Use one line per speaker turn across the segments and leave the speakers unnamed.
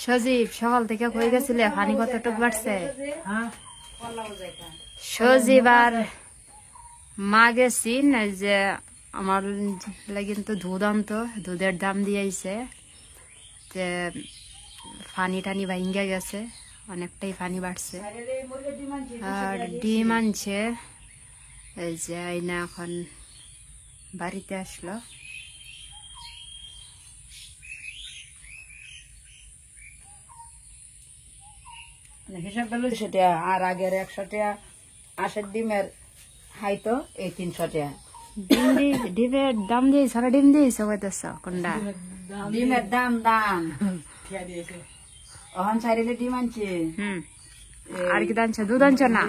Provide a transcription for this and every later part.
সজীব সকাল থেকে কই গেছিলে? পানি কতটুক বাড়ছে? সজীব আর মা গেছিন যে আমার লাগি তো দুধ আনতো, দুধের দাম দিয়েছে যে পানি টানি ভাঙ্গা গেছে, অনেকটাই পানি বাড়ছে। আর ডিম আনছে, এই যে আইনা এখন বাড়িতে আসলো।
হিসাব গেল সেটা, আর আগের 100 টাকা আশের ডিমের হাইতো এই 300 টাকা
ডিমের দাম দিয়েছ, সারা ডিম দিয়েছ কইতেছ কোনটা?
ডিমের দাম দাম ওখান চাইলে ডিম আনছে।
আর কি আনছো? দুধ আনছো না?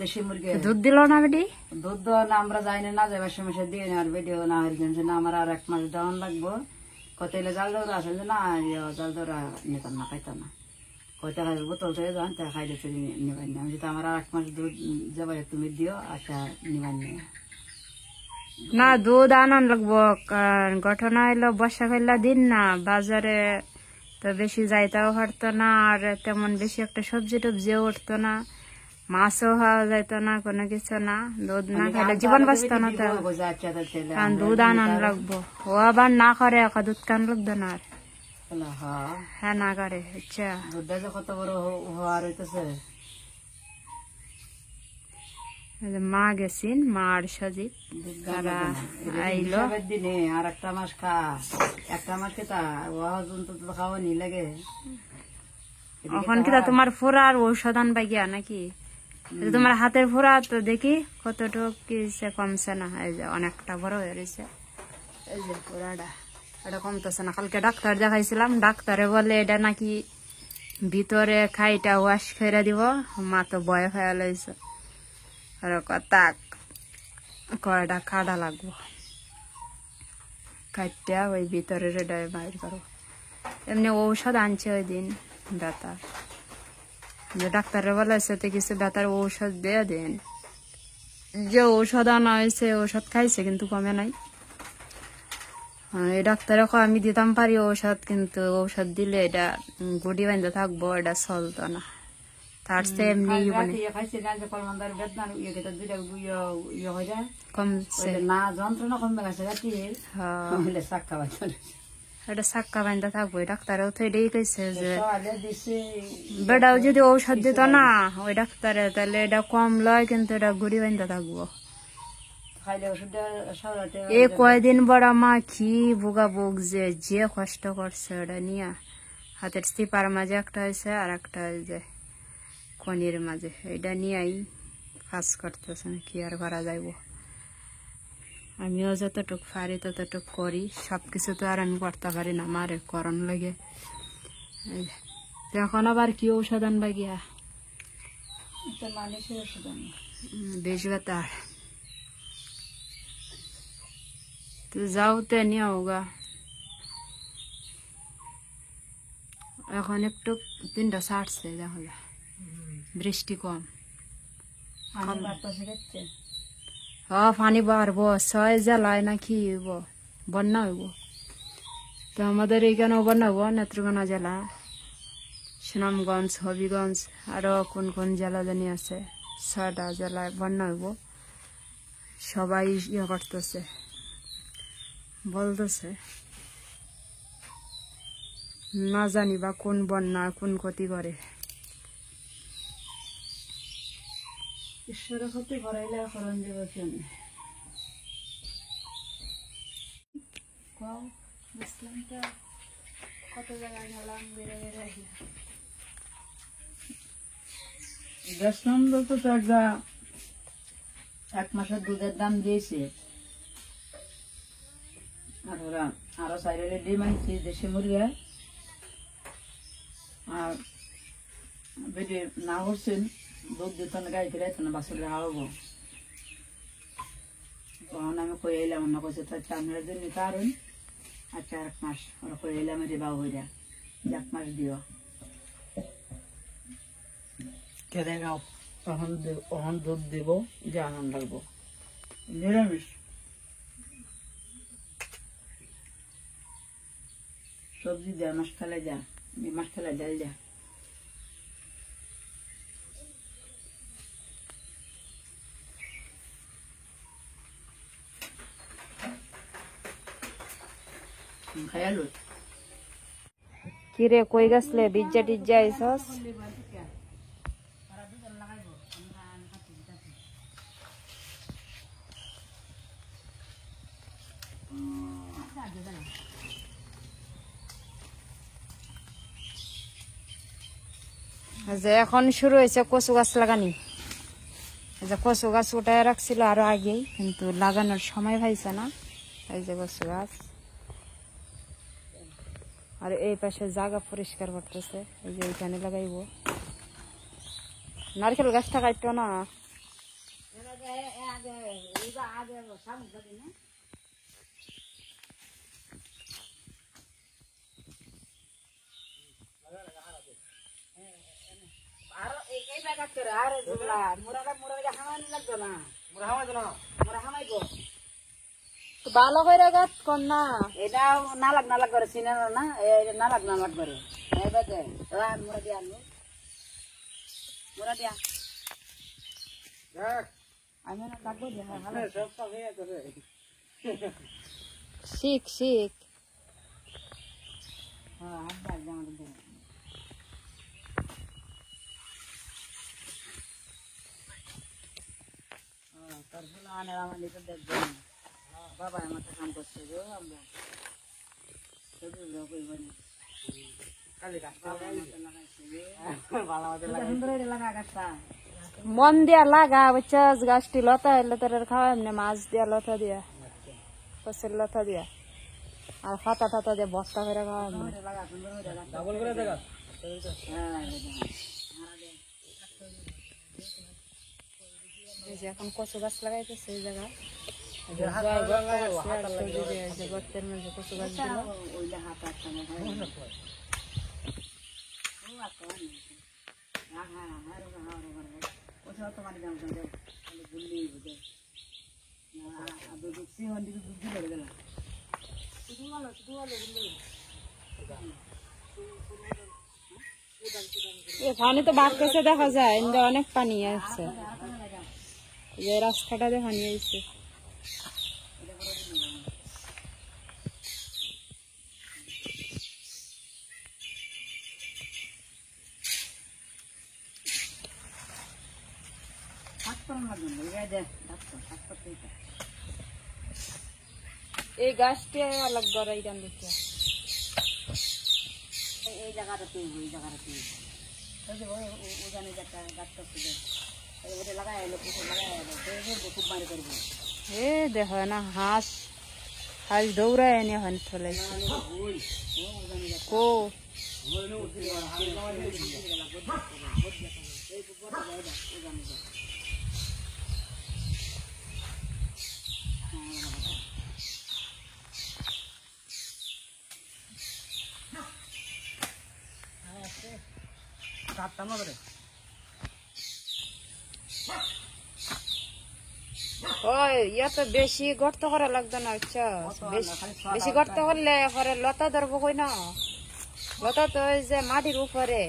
দেশি মুরগি
দুধ দিল না বেটি?
দুধ দেওয়া না আমরা যাইনি, না যাই মাসে মাসে দিয়ে আর বেডিও না হয়েছে না। আমার আর 1 মাস দেওয়ান লাগবো। কত এলে জাল দৌড়া আসলে না, জাল দৌড়া নিতাম না, খাইতাম না। কয়টা খাইবে বোতল থেকে যান তা খাইলে চলে নিবেন না। আমি যদি আমার আর 1 মাস দুধ যাবে তুমি দিও, আচ্ছা নিবেন
না। দুধ আনান লাগবো, কারণ ঘটনা হইলো বর্ষাকাল দিন না, বাজারে তো বেশি যাইতেও পারতো না, আর তেমন বেশি একটা সবজি টবজিও উঠতো না, মাছও খাওয়া যাইতো না, কোনো কিছু না। দুধ না খাইলে জীবন বাঁচতো না। তো কারণ দুধ আনান লাগবো। ও আবার না করে একা দুধ কান লাগতো না। আর হ্যাঁ না করে। আচ্ছা
দুধটা যে কত বড় হওয়ার হইতেছে।
মা গেছিন, মা আর সজীব তারা আইলো
দিনে। আর 1 মাস খা, 1 মাস খেতা তো খাওয়া নি লাগে।
এখন কি তোমার ফোড়ার ঔষধ আনবা গিয়া নাকি? তোমার হাতের ফোড়া তো দেখি কতটুক কিছে কমছে না? এই যে অনেকটা বড় হয়ে রয়েছে, এই যে ফোড়াটা এটা কমতেছে না। কালকে ডাক্তার দেখাইছিলাম, ডাক্তারে বলে এটা নাকি ভিতরে খাইটা ওয়াশ করে দিব। মা তো ভয় হয়ে লইছে, তাক কয়টা কাটা লাগবো, কাটটা ওই ভিতরের এটা বাইর করবো। এমনি ঔষধ আনছে ওই দিন ব্যথার, যে ডাক্তারে বলেছে তো কিছু ব্যথার ঔষধ দিয়ে দেন। যে ঔষধ আনা হয়েছে ঔষধ খাইছে কিন্তু কমে নাই। এই ডাক্তারে আমি দিতাম পারি ঔষধ, কিন্তু ঔষধ দিলে এটা গুটি বাঁধতে থাকবো, এটা চলতো না। তার চেয়ে এমনি
কমছে না, যন্ত্রণা কমবে গেছে।
এটা চাক্কা বান্ধা থাকবো ডাক্তারেও তো এটাই কইছে যে
সকালে দিছে
বেটাও যদি ঔষধ দিত না ওই ডাক্তারে তাহলে এটা কম লয় কিন্তু এটা গুড়ি বান্ধা থাকবো।
খাইলে ওষুধটা সরাতে
এই কয়দিন বড় মা কি বুগা বুক যে কষ্ট করছে ওটা নিয়ে। হাতের চিপার মাঝে একটা হয়েছে আর একটা যে কনির মাঝে, এটা নিয়েই কাজ করতেছে না, কি আর করা যাইব। আমিও যতটুক পারি ততটুক করি, সবকিছু তো আর আমি করতে পারি না, আমার করণ লাগে। এখন আবার কি ঔষধ আনবা গিয়া?
মানুষের ওষুধ আনি
বেশ বেতার তো যাও তে নিয়ে গা। এখন একটু দিনটা ছাড়ছে, দেখো বৃষ্টি কম। পানি বাড়বো, 6 জেলায় নাকি হইব বন্যা হইব। তো আমাদের এইখানেও বন্যা হইব, নেত্রকোনা জেলা, সুনামগঞ্জ, হবিগঞ্জ, আরো কোন কোন জেলা জানি আছে, 6টা জেলায় বন্যা হইব। সবাই ইয়ে করতেছে, বলতেছে, না জানি বা কোন বন্যা কোন ক্ষতি করে।
ঈশ্বরের ক্ষতি করাইলে করণ দেবে কেন?
কত জায়গায় গেলাম, বেড়ে বেড়ে
গেছিলাম তো একটা 1 মাসের দুধের দাম দিয়েছে, আর ওরা আরো 4 ডিম আনছি দেশি মুরগি। আর বেটি না করছেন দুধ দিত না, গাড়ি ফিরাইতো না, বাসুরে হাওয়াবো। তখন আমি কই এলাম, অন্য কইছে তার 4 দিন নিতে পারেন, আচ্ছা 1 মাস। ওরা কই এলাম রে বাবু হইয়া 1 মাস দিও কে দেখাও, তখন দুধ দিব যে আনন্দ লাগবো। নিরামিষ সবজি যা, মাছ খেলে যা, মাছ খেলে ডাল যা। খায়ালো
কিরে কই গেছলে? বিজ্জা টিজ্জা আইসস? যে এখন শুরু হয়েছে কচু গাছ লাগানি। এই যে কচু গাছ উঠায় রাখছিল আরো আগেই, কিন্তু লাগানোর সময় পাইছে না। এই যে কচু গাছ, আর এই পাশে জায়গা পরিষ্কার করতেছে, এই যে এইখানে লাগাইবো। নারকেল গাছটা কাটতো না, ভালো করে গাছ কর না।
এটা নালাগ করে চিনে না, নালাগ করে মোরা দিয়া মোরা দিয়া আমি না কাটবো
শিখ শিখ।
হ্যাঁ হাত আমাদের তার ফলে আনে আমার নিতে দেখবেন বাবা আমার কাম করছে গো। আমরা
মন দিয়া লাগা বুঝছস, গাছটি লতা হইলে তোর খাওয়া এমনি মাছ দিয়া লতা দিয়া, কচুর লতা দিয়া, আর পাতা টাতা দিয়ে বস্তা করে খাওয়া এমনি। এই যে এখন কচু গাছ লাগাইতেছে এই জায়গা, গর্তের মধ্যে কচু গাছ দিল। এখানে তো বাড়তেছে দেখা যায়, অনেক পানি আছে, যে রাস্তাটা দেখানি হয়েছে।
শাক করার লাগবে না, এই দেখ ডাক্তার শাক করতে এটা।
এই গাছটি আলাগ গড়াই দাম দিতে
এই জায়গাটা তুই ওই জায়গাটা তুই ওখানে একটা ডাক্তার তুই ওটা লাগাই এলো কিছু লাগাই এলো খুব মারি করবো।
এ দেখো না হাঁস হাঁস দৌড়ায় এনে হন চলে কো ওই ইয়া তো বেশি গর্ত করা লাগতো না আচ্ছা বেশি গর্ত করলে পরে লতা ধরবো কই না লতা তো ওই যে মাটির উপরে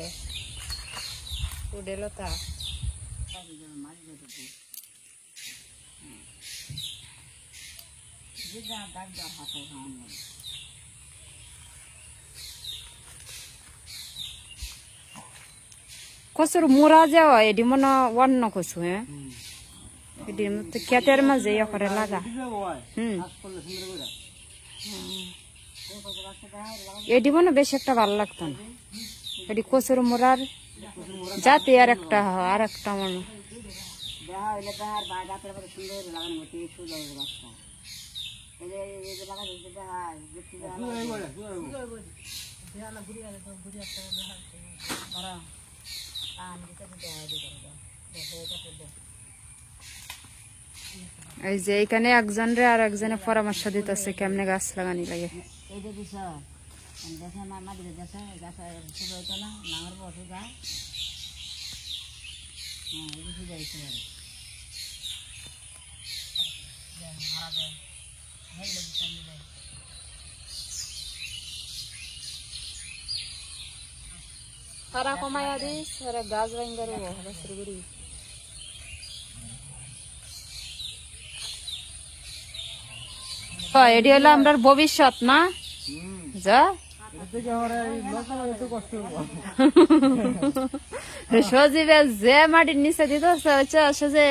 উঠে লতা কচুর মোড়া যাওয়া এটি মনে অন্য কচু হ্যাঁ এটির মধ্যে ক্ষেতের মাঝে ইয়ে করে লাগা এটি মনে বেশ একটা ভালো লাগতো না এটি কচুর মোড়ার জাতি আর একটা মনে এই যে এখানে একজন রে আর একজনে পরামর্শ দিতেছে কেমনে গাছ লাগানি লাগে তারা কমাইয়া দিস গাছ ভাঙ্গার গাছের গুড়ি এটি হলো আমরা ভবিষ্যৎ না যা সজীবে যে মাটির নিচে দিত সজে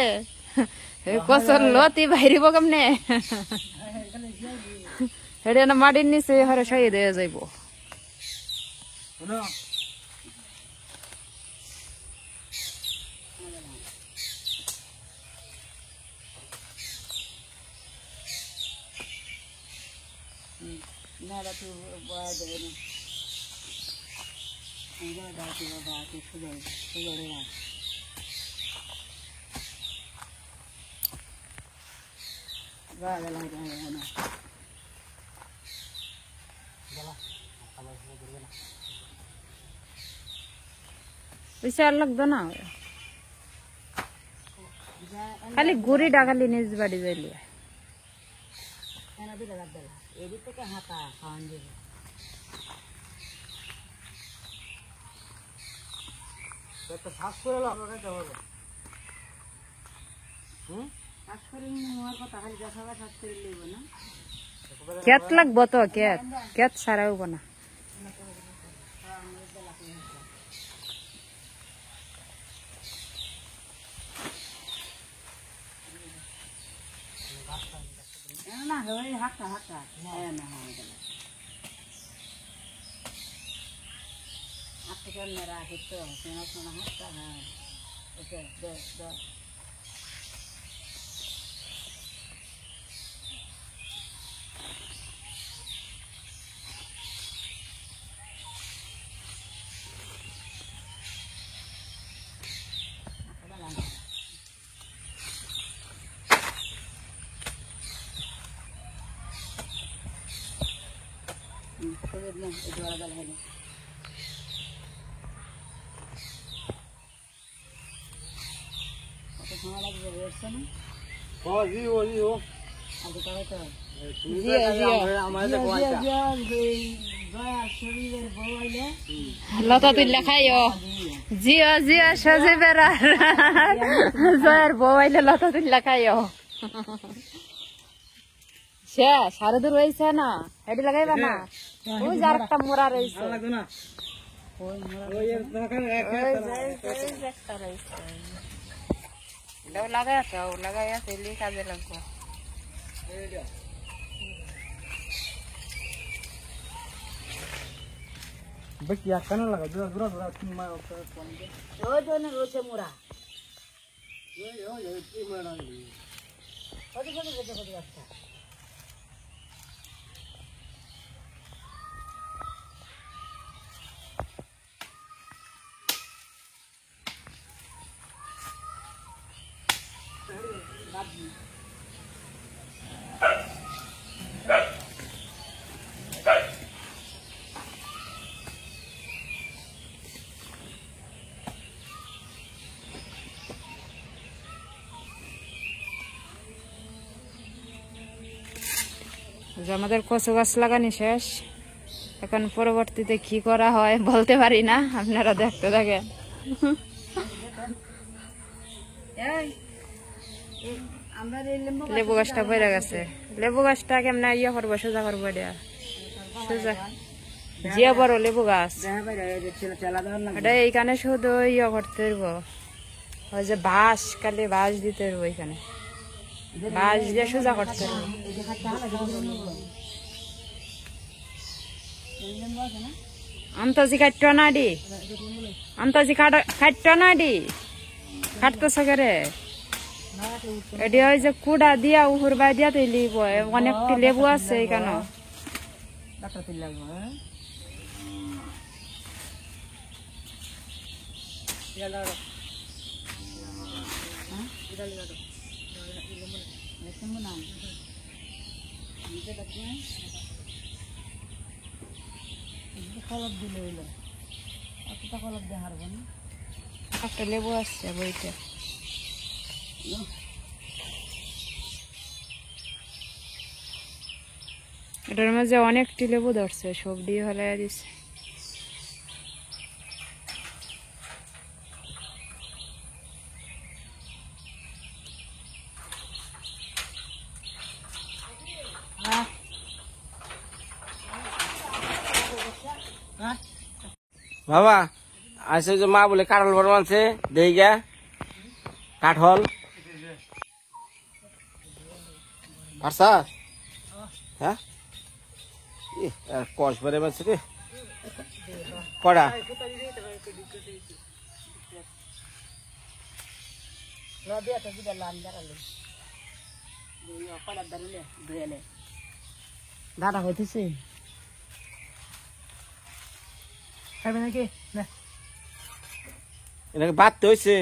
কচুর লতি বাইরিব কেমনে এটি মাটির নিচে হরে সই দিয়ে যাইব বিচার লাগতো না খালি গুড়ি ডাকালি নিজ বাড়ি যাইলি
এদিক থেকে হাতা খাওয়ান যাবে শ্বাস করে শ্বাস করে নেওয়ার কথা খালি দেখা শ্বাস করে নেব না
কেত লাগবো তো কেত সারা হবো না
না হাঁটা হাঁটা হ্যাঁ না হাঁটতে কেমন রাখি তো শোনা শোনা হাঁটটা হ্যাঁ ওকে লতা তুললে খাইও জিও জিও সজে বেড়ার জয়ের বউয়াইলে লতা তুললে খাইও সে সারা দূর রয়েছে না হেঁটে লাগাইবা না ওই যার একটা মোড়া রয়েছে
লাগাই আছে লাগাই আছে কাজে লাগবো
বেশি কেন লাগা দূরা দূরা দূরা তুমি মা
ওই জন্য রয়েছে মোরা
আমাদের কচু গাছ লাগানি শেষ এখন পরবর্তীতে কি করা হয় বলতে পারি না আপনারা দেখতে থাকেন লেবু গাছটা পড়ে গেছে লেবু গাছটা কেমন ইয়ে করবো সোজা করবো এটা সোজা জিয়া বড় লেবু গাছ এটা এইখানে শুধু ইয়ে করতে হইব ওই যে বাঁশ কালে বাঁশ দিতে হইব এইখানে বাঁশ দিয়ে সোজা করতে হইব আন্তাজি কাটতো না ডি আন্তাজি কাটতো না ডি কাটতেছ করে এটি ওই যে কুড়া দিয়া উপর বাই দিয়া তৈলি অনেকটি লেবু আছে এখানে একটা লেবু আসছে বইটা এটার মাঝে অনেকটি লেবু ধরছে সব দিয়ে ফেলাই দিচ্ছে
বাবা আইসে যে মা বলে কাঁঠাল বড় আনছে দেই গা কাঠল পারছা হ্যাঁ কষ বেড়ে মারছে রে কড়া
দাদা হইতেছে খাবে নাকি না
এটাকে বাড়তে হয়েছে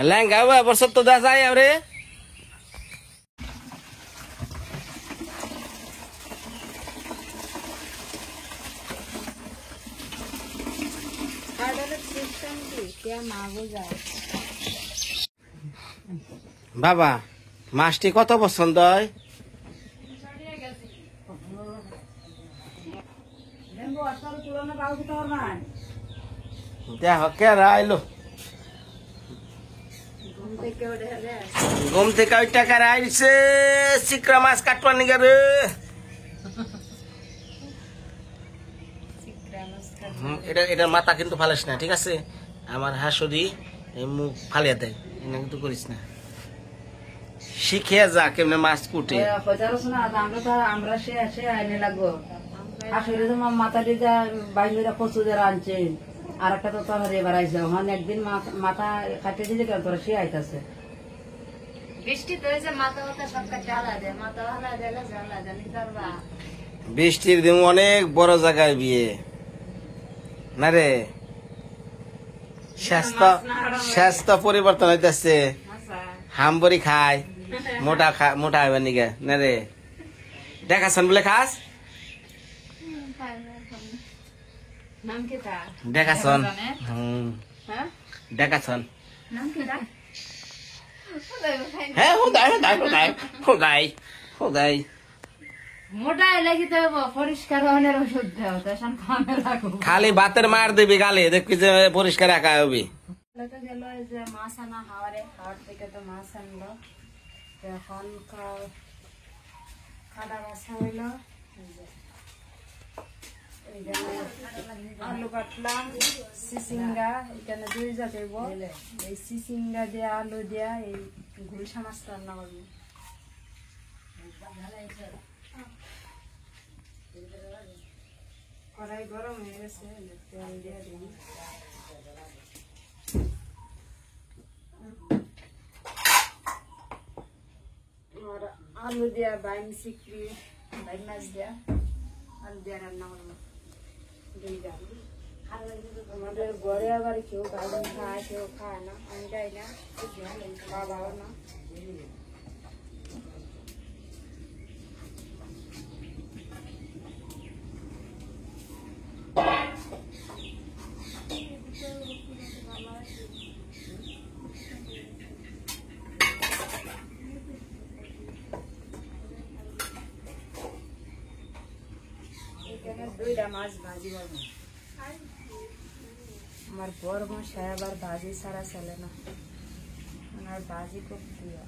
লেঙ্গা বছর তো দেখা যায় রে বাবা মাছটি কত পছন্দ হয় দেখো কেরা আইলো ঘুম থেকে ওই টাকা আইছে চিকরা মাছ কাটবা নিগা রে এটার মাথা কিন্তু ফালিস না ঠিক আছে আমার হাসুরি মুখ ফালিয়া দেয় এটা কিন্তু করিস না শিখে যা কেমনে মাছ কুটে
আমরা সে আইনে লাগবো আসলে তোমার মাথা দিয়ে বাইরে কচু যারা আনছে আর একটা তো তরকারি এবার আইসে ওখানে একদিন মাথা কাটে দিলে কেন তোরা সে আইতাছে
বৃষ্টির দিন অনেক বড় জায়গায় বিয়ে না রে স্বাস্থ্য পরিবর্তন হইতেছে হামবরি খায় মোটা হইবার নিগে না রে দেখাছন বলে খাস দেখাছন দেখাছন হ্যাঁ হোদাই হোদাই হোদাই হোদাই হোদাই
মোটা লাগি তো পরিষ্কার হওয়ার ওষুধ দাও তখন কামে লাগো
খালি ভাতের মার দিবি গালে দেখবি যে পরিষ্কার একা হবে
তো গেল যে মাছ আনা হাওয়ার থেকে তো মাছ আনলো এখন কাটা বাছা হইলো আলু কাটলাম চিচিঙ্গা এখানে দুই জাতের এই চিচিঙ্গা দিয়ে আলু দিয়া এই গুলশা মাছ রান্না করবো কড়াই গরম হয়ে গেছে তেল দিয়ে দিই আর আলু দিয়া বাইম চিকড়ি বাইম মাছ দিয়া আলু দিয়া রান্না করবো আমাদের ঘরে আবার কেউ গাজন খায় কেউ খায় না আমি যাই না বাবাও না এখানে দুইটা মাছ ভাজি করবো আমার বড় মশাই আবার ভাজি ছাড়া চলে না ওনার ভাজি খুব প্রিয়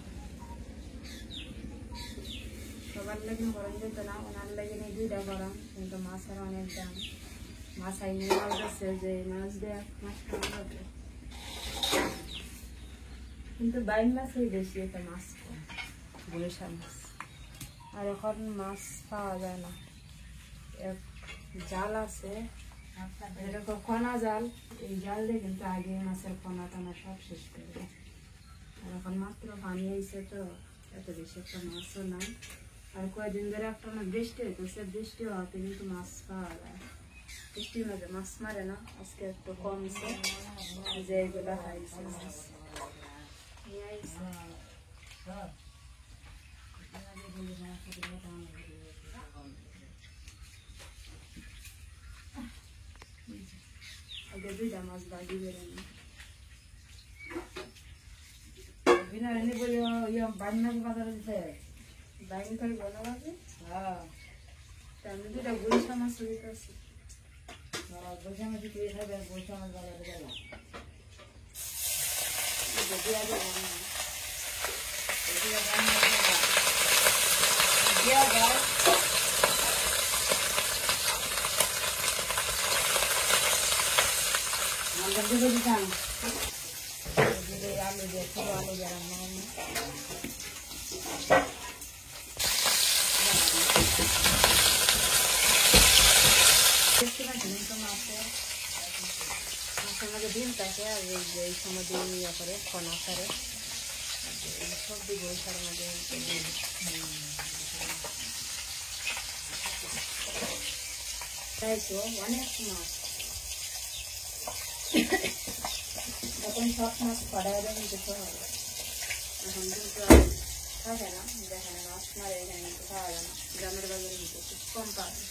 সবার লাগে গরম যেত না ওনার লাগে নেই দুইটা গরম কিন্তু মাছের অনেক দাম মাছ আইনি বলতেছে যে মাছ দেয়া মাছ খাওয়া হবে কিন্তু বাইন মাছই বেশি এটা মাছ কম গুলশা মাছ আর এখন মাছ পাওয়া যায় না এক জাল আছে এরকম খনা জাল এই জাল দিয়ে কিন্তু আগে মাছের খনা টানা সব শেষ করে দেয় আর এখন মাত্র পানি হয়েছে তো এত বেশি একটা মাছও নাই আর কয়েকদিন ধরে একটা না বৃষ্টি হইতেছে বৃষ্টি হওয়াতে কিন্তু মাছ পাওয়া যায় বৃষ্টির মধ্যে মাছ মারে না আজকে একটু কমছে যে এগুলো খাইছে মাছ নিয়ে আইছে আগে দুইটা মাছ ভাজি বেরোন
বিনা এনে বলি বাইন মাছ বাজারে দিতে
বাইন করে বনাবাজি
হ্যাঁ
আমি দুইটা গুলশা মাছ দিতেছি
বসে মাছ দিয়ে খাবে বসে মাছ বাজারে গেল আলু দিয়ে ছোট আলু দিয়ে রান্না
মাছের মধ্যে ডিম থাকে আর এই সময় ডিম ইয়ে করে কণা করে সবজি বৈশার মধ্যে তাই তো অনেক মাছ এখন সব মাছ কড়াই নিতে হবে এখন কিন্তু থাকে না যেখানে মাছ মারে এখানে কিন্তু খাওয়া যায় না গ্রামের বাজারে কিন্তু খুব কম পাওয়া যায়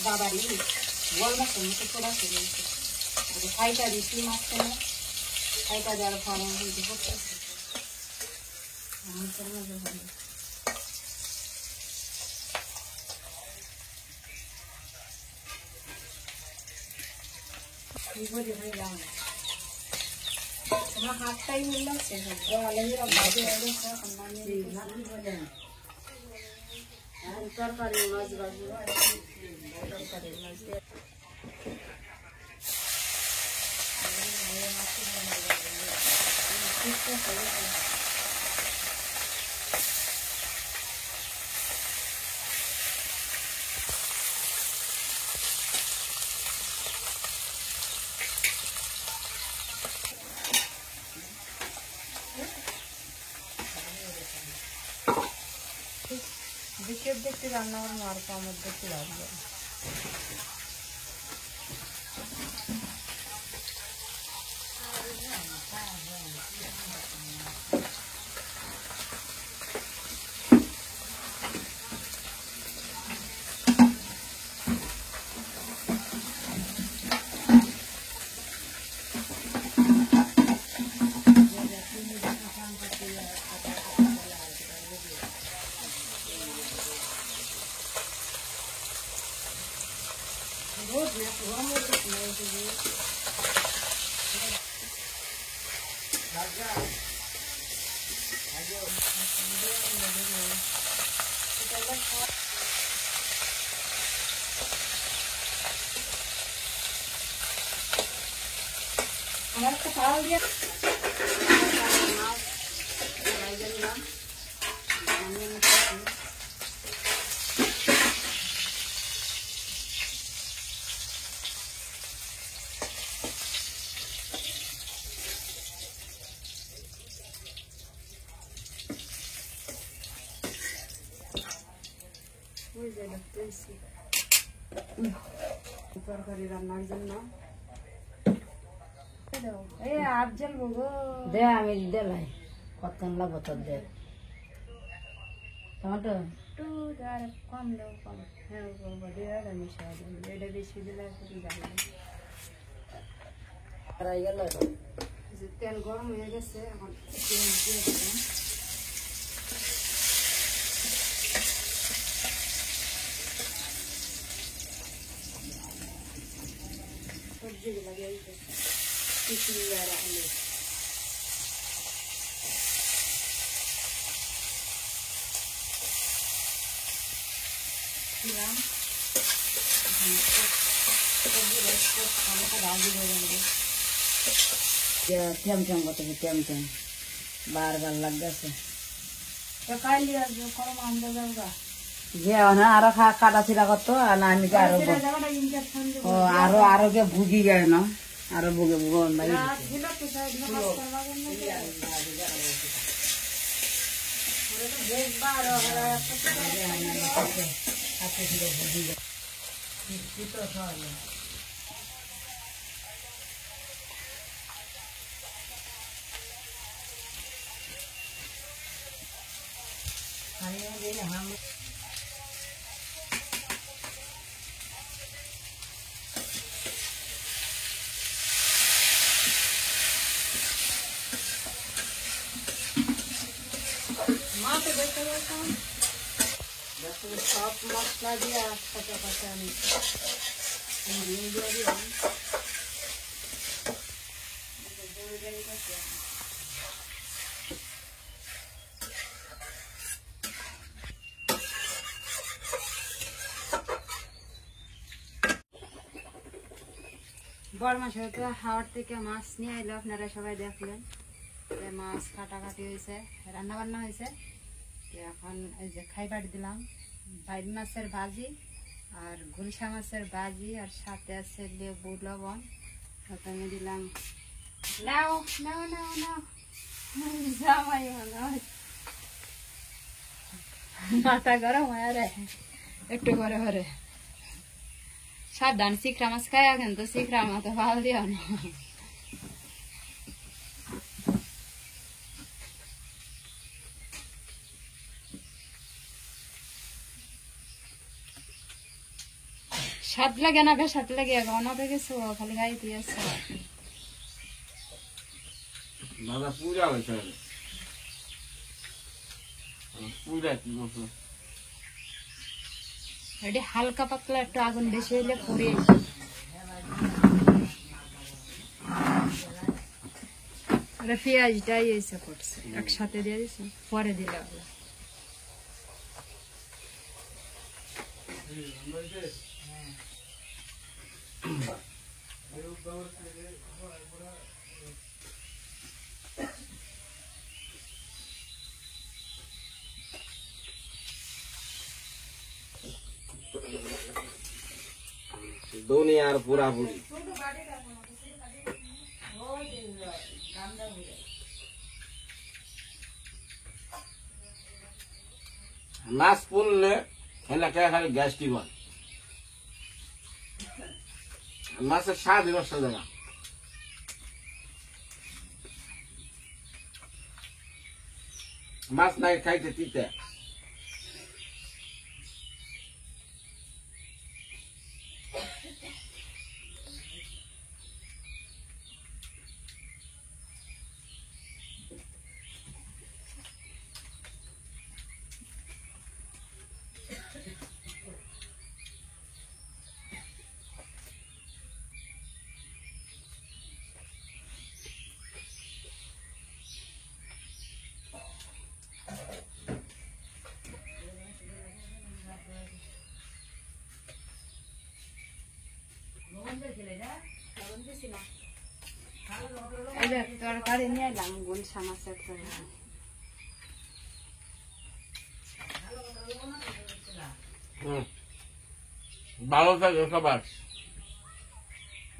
বাবারি বল মাছ মতো করা শুরুছে খাইটা দিচ্ছি মাঝখানে খাইটা দেওয়ার ফলে কিন্তু করতেছে মাছের মধ্যে ভালো বিপদে হয়ে যাও তোমার হাতটাই মূল লাগছে তরকারি মাছ ভাজি তরকারি মাছ বিকেপ দেখতে রান্না করে আর কামড় দেখতে লাগবে
আমার একটা খাওয়া দিয়ে মাছ ভাইজা নিলাম আমি তরকারি রান্নার জন্য দে আমি দেলাই কতক্ষণ লাগবো তোর দে টমেটো
কম দাও কম হ্যাঁ মিশা এটা বেশি দিলে
গেল
তেল গরম হয়ে গেছে এখন তেল দিয়ে দিলাম সবজিগুলো দিয়ে কিছু আর আলু দিলাম
টেমটেম কত টেমটেম বারবার লাগতেছে
কালি আসবো কম আনতে যাবো
যে না আরো কাটা ছিলা কত না আমি আরো আরো আরো কে ভুগি যায় না আরো ভুগে ভুগে
সব মশলা দিয়ে কাঁচা কাঁচা আমি বড় মাছ হয়তো হাওড় থেকে মাছ নিয়ে এলো আপনারা সবাই দেখলেন মাছ কাটাকাটি হয়েছে রান্না বান্না হয়েছে এখন এই যে খাইবার দিলাম বাইর মাছের ভাজি আর গুলশা মাছের ভাজি আর সাথে আছে লেবু লবণ প্রথমে দিলাম নাও নাও নাও নাও জামাই মাথা গরম হয় রে একটু করে করে সাবধান শিখরা মাছ খায় কিন্তু শিখরা মাথা ভালো দিও না স্বাদ লাগে না বেশ স্বাদ লাগে অনাবে গেছো খালি গাই দিয়েছ
দাদা পূজা হয়েছে পূজা কি বলছো
এটি হালকা পাতলা একটু আগুন বেশি হলে পুড়ে পেঁয়াজটাই এসে করছে একসাথে দিয়ে দিচ্ছে পরে দিলে
দুনিয়ার পুরা পুরি মাছ পড়লে এলাকায় খালি গ্যাস্ট্রিক হয় মাছের স্বাদ নষ্ট জায়গা মাছ নাই খাইতে তিতে
এই যে তরকারি নিয়ে এলাম গুলশা মাছের তরকারি।
ভালো থাকে সবার,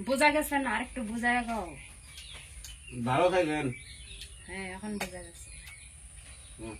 বোঝা গেছে না? আরেকটু বোঝা গাও।
ভালো থাকেন।
হ্যাঁ এখন বোঝা গেছে।
হুম।